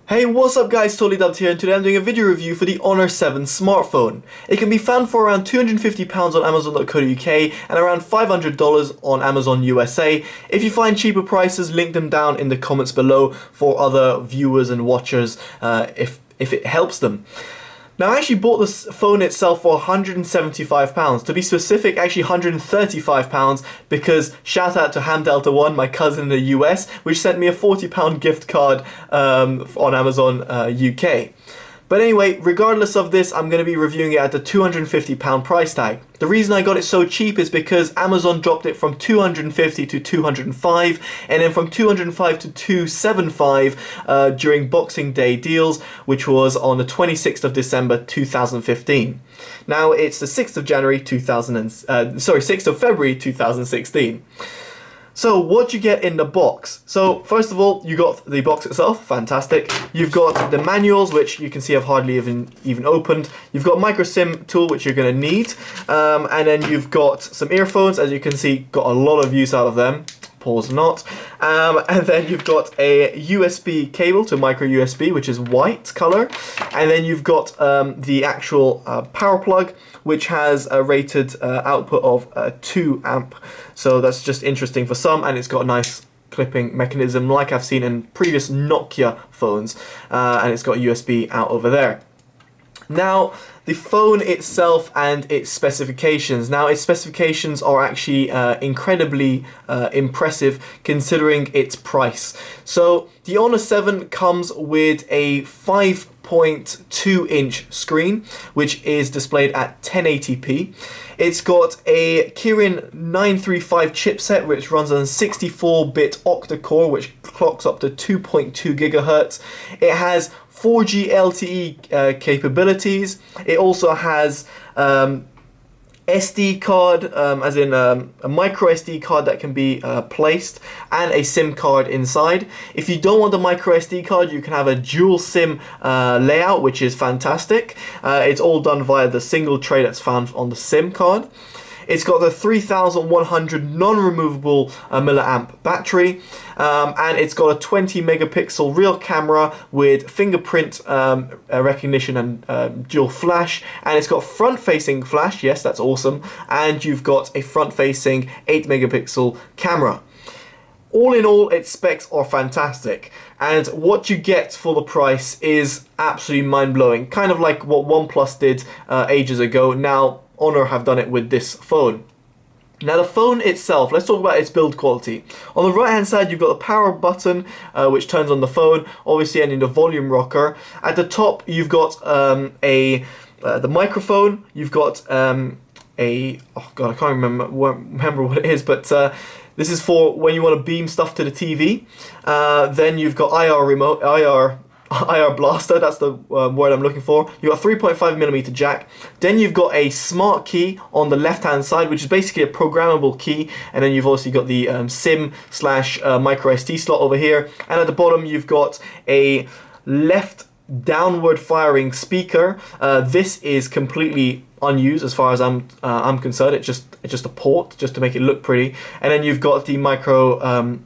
Hey, what's up guys, TotallyDubbed here, and today I'm doing a video review for the Honor 7 smartphone. It can be found for around £250 on Amazon.co.uk and around $500 on Amazon USA. If you find cheaper prices, link them down in the comments below for other viewers and watchers if it helps them. Now, I actually bought this phone itself for £175. To be specific, actually £135, because shout out to Ham Delta 1, my cousin in the US, which sent me a £40 gift card on Amazon UK. But anyway, regardless of this, I'm going to be reviewing it at the £250 price tag. The reason I got it so cheap is because Amazon dropped it from $250 to $205, and then from $205 to $275 during Boxing Day deals, which was on the 26th of December 2015. Now it's the 6th of January 6th of February 2016. So what you get in the box? So first of all, you got the box itself, fantastic. You've got the manuals, which you can see I've hardly even opened. You've got micro SIM tool, which you're going to need, and then you've got some earphones, as you can see, got a lot of use out of them. Pause not. And then you've got a USB cable to micro USB, which is white color, and then you've got the actual power plug, which has a rated output of 2 amp. So that's just interesting for some, and it's got a nice clipping mechanism like I've seen in previous Nokia phones, and it's got USB out over there. Now, the phone itself and its specifications. Now, its specifications are actually incredibly impressive considering its price. So, the Honor 7 comes with a 5.2-inch screen, which is displayed at 1080p. It's got a Kirin 935 chipset, which runs on 64-bit octa-core, which clocks up to 2.2 gigahertz. It has 4G LTE capabilities. It also has SD card, as in a micro SD card that can be placed, and a SIM card inside. If you don't want the micro SD card, you can have a dual SIM layout, which is fantastic. It's all done via the single tray that's found on the SIM card. It's got the 3100 non-removable milliamp battery, and it's got a 20 megapixel real camera with fingerprint recognition and dual flash, and it's got front-facing flash. Yes, that's awesome. And you've got a front-facing 8 megapixel camera. All in all, its specs are fantastic, and what you get for the price is absolutely mind-blowing. Kind of like what OnePlus did ages ago. Now, Honor have done it with this phone. Now, the phone itself, let's talk about its build quality. On the right hand side, you've got the power button, which turns on the phone, obviously, and in the volume rocker. At the top, you've got the microphone. You've got oh god, I can't remember what it is, but this is for when you want to beam stuff to the TV. Then you've got IR blaster, that's the word I'm looking for. You've got a 3.5mm jack. Then you've got a smart key on the left hand side, which is basically a programmable key. And then you've also got the SIM/micro SD slot over here. And at the bottom you've got a left downward firing speaker. This is completely unused as far as I'm concerned. It's just a port just to make it look pretty. And then you've got the micro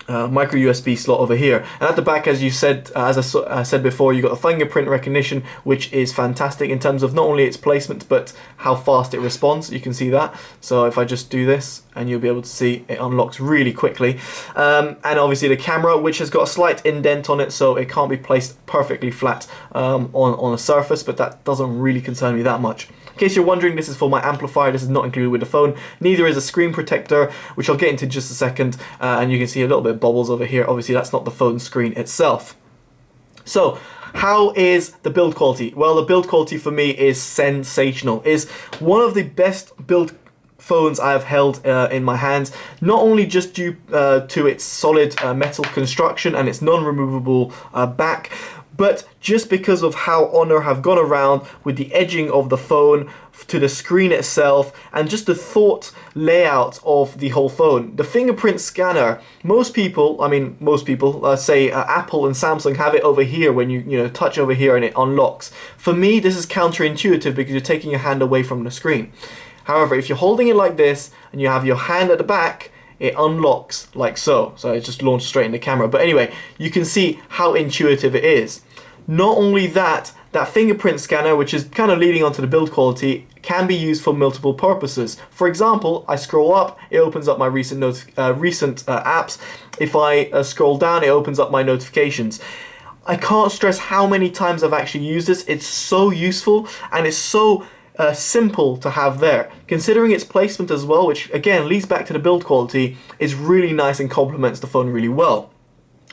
USB slot over here, and at the back, as you said, as I said before, you've got the fingerprint recognition, which is fantastic in terms of not only its placement but how fast it responds. You can see that. So if I just do this, and you'll be able to see it unlocks really quickly. And obviously the camera, which has got a slight indent on it, so it can't be placed perfectly flat on a surface, but that doesn't really concern me that much. In case you're wondering, this is for my amplifier. This is not included with the phone. Neither is a screen protector, which I'll get into in just a second. And you can see a little bit of bubbles over here. Obviously, that's not the phone screen itself. So, how is the build quality? Well, the build quality for me is sensational. It's one of the best build phones I have held in my hands, not only just due to its solid metal construction and its non-removable back, but just because of how Honor have gone around with the edging of the phone to the screen itself, and just the thought layout of the whole phone. The fingerprint scanner, most people say Apple and Samsung have it over here when you touch over here and it unlocks. For me, this is counterintuitive because you're taking your hand away from the screen. However, if you're holding it like this and you have your hand at the back, it unlocks like so. So it just launched straight in the camera. But anyway, you can see how intuitive it is. Not only that, that fingerprint scanner, which is kind of leading onto the build quality, can be used for multiple purposes. For example, I scroll up, it opens up my recent apps. If I scroll down, it opens up my notifications. I can't stress how many times I've actually used this. It's so useful, and it's so simple to have there. Considering its placement as well, which again leads back to the build quality, is really nice and complements the phone really well.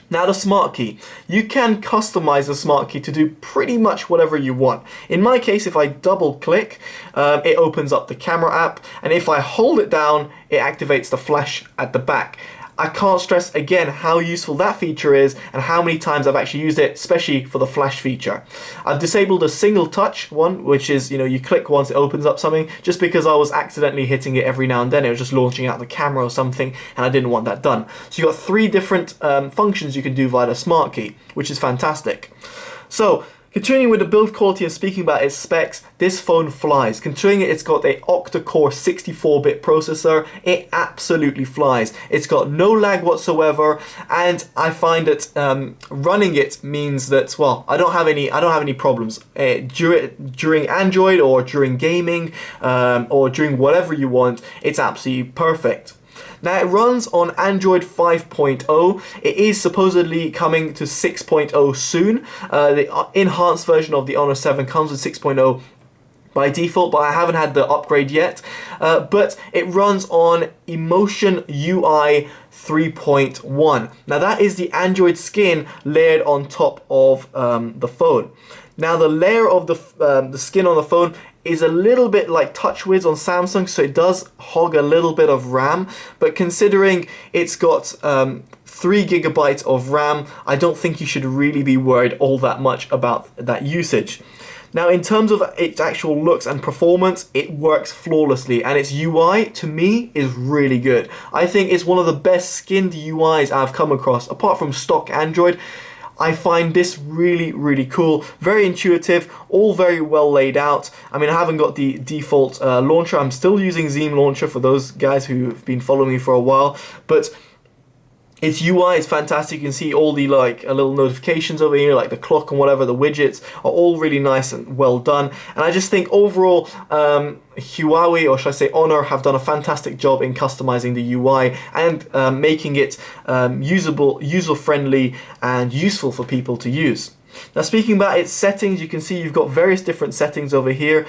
Now the smart key. You can customize the smart key to do pretty much whatever you want. In my case, if I double click, it opens up the camera app, and if I hold it down, it activates the flash at the back. I can't stress again how useful that feature is and how many times I've actually used it, especially for the flash feature. I've disabled a single touch one, which is, you click once it opens up something, just because I was accidentally hitting it every now and then. It was just launching out the camera or something, and I didn't want that done. So you've got 3 different functions you can do via the smart key, which is fantastic. So, continuing with the build quality and speaking about its specs, this phone flies. Considering it's got a octa-core 64-bit processor, it absolutely flies. It's got no lag whatsoever, and I find that running it means that, well, I don't have any problems during Android or during gaming or during whatever you want. It's absolutely perfect. Now it runs on Android 5.0. It is supposedly coming to 6.0 soon. The enhanced version of the Honor 7 comes with 6.0 by default, but I haven't had the upgrade yet. But it runs on Emotion UI 3.1. Now that is the Android skin layered on top of the phone. Now the layer of the skin on the phone is a little bit like TouchWiz on Samsung, so it does hog a little bit of RAM, but considering it's got 3 gigabytes of RAM, I don't think you should really be worried all that much about that usage. Now in terms of its actual looks and performance, it works flawlessly, and its UI to me is really good. I think it's one of the best skinned UIs I've come across, apart from stock Android. I find this really, really cool, very intuitive, all very well laid out. I mean, I haven't got the default launcher. I'm still using Zeem Launcher for those guys who've been following me for a while, but its UI is fantastic. You can see all the little notifications over here, like the clock and whatever, the widgets are all really nice and well done. And I just think overall, Huawei, or should I say Honor, have done a fantastic job in customizing the UI and making it usable, user-friendly and useful for people to use. Now speaking about its settings, you can see you've got various different settings over here.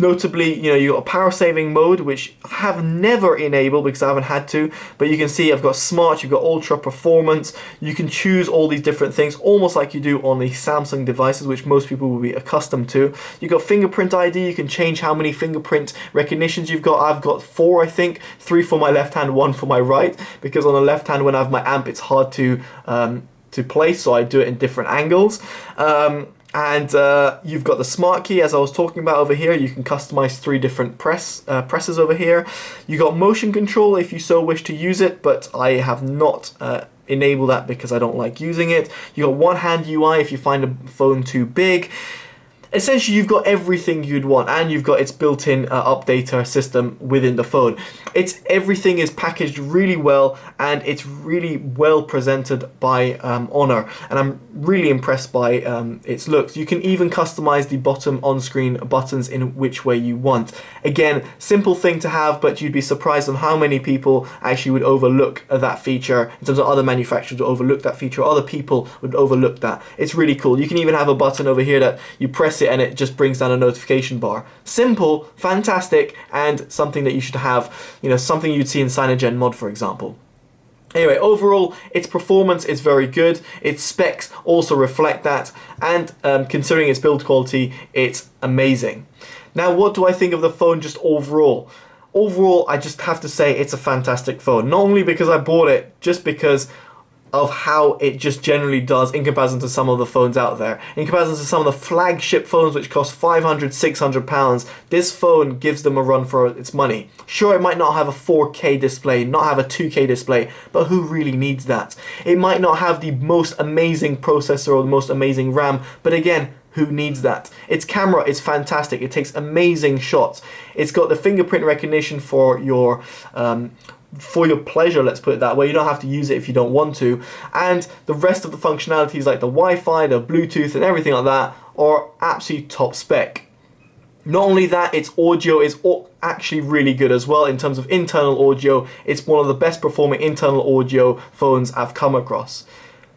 Notably, you've got a power saving mode, which I have never enabled because I haven't had to, but you can see I've got smart, you've got ultra performance. You can choose all these different things, almost like you do on the Samsung devices, which most people will be accustomed to. You've got fingerprint ID, you can change how many fingerprint recognitions you've got. I've got 4, I think, 3 for my left hand, 1 for my right, because on the left hand when I have my amp, it's hard to place, so I do it in different angles. And you've got the smart key, as I was talking about over here. You can customize 3 different presses over here. You got motion control if you so wish to use it, but I have not enabled that because I don't like using it. You got one hand UI if you find a phone too big. Essentially, you've got everything you'd want, and you've got its built-in updater system within the phone. Everything is packaged really well, and it's really well presented by Honor, and I'm really impressed by its looks. You can even customize the bottom on-screen buttons in which way you want. Again, simple thing to have, but you'd be surprised on how many people actually would overlook that feature. In terms of other manufacturers would overlook that feature, other people would overlook that. It's really cool. You can even have a button over here that you press it and it just brings down a notification bar. Simple, fantastic, and something that you should have, something you'd see in CyanogenMod, Mod, for example. Anyway, overall, its performance is very good. Its specs also reflect that, and considering its build quality, it's amazing. Now, what do I think of the phone just overall? Overall, I just have to say it's a fantastic phone. Not only because I bought it, just because of how it just generally does in comparison to some of the phones out there. In comparison to some of the flagship phones which cost £500, £600, this phone gives them a run for its money. Sure, it might not have a 4K display, not have a 2K display, but who really needs that? It might not have the most amazing processor or the most amazing RAM, but again, who needs that? Its camera is fantastic. It takes amazing shots. It's got the fingerprint recognition for your for your pleasure, let's put it that way. You don't have to use it if you don't want to. And the rest of the functionalities like the Wi-Fi, the Bluetooth and everything like that are absolutely top spec. Not only that, its audio is actually really good as well in terms of internal audio. It's one of the best performing internal audio phones I've come across.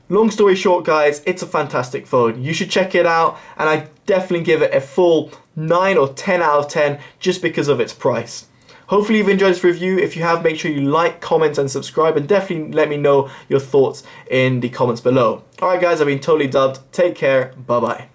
Long story short, guys, it's a fantastic phone. You should check it out, and I definitely give it a full 9 or 10 out of 10 just because of its price. Hopefully you've enjoyed this review. If you have, make sure you like, comment and subscribe, and definitely let me know your thoughts in the comments below. Alright guys, I've been Totally Dubbed. Take care. Bye bye.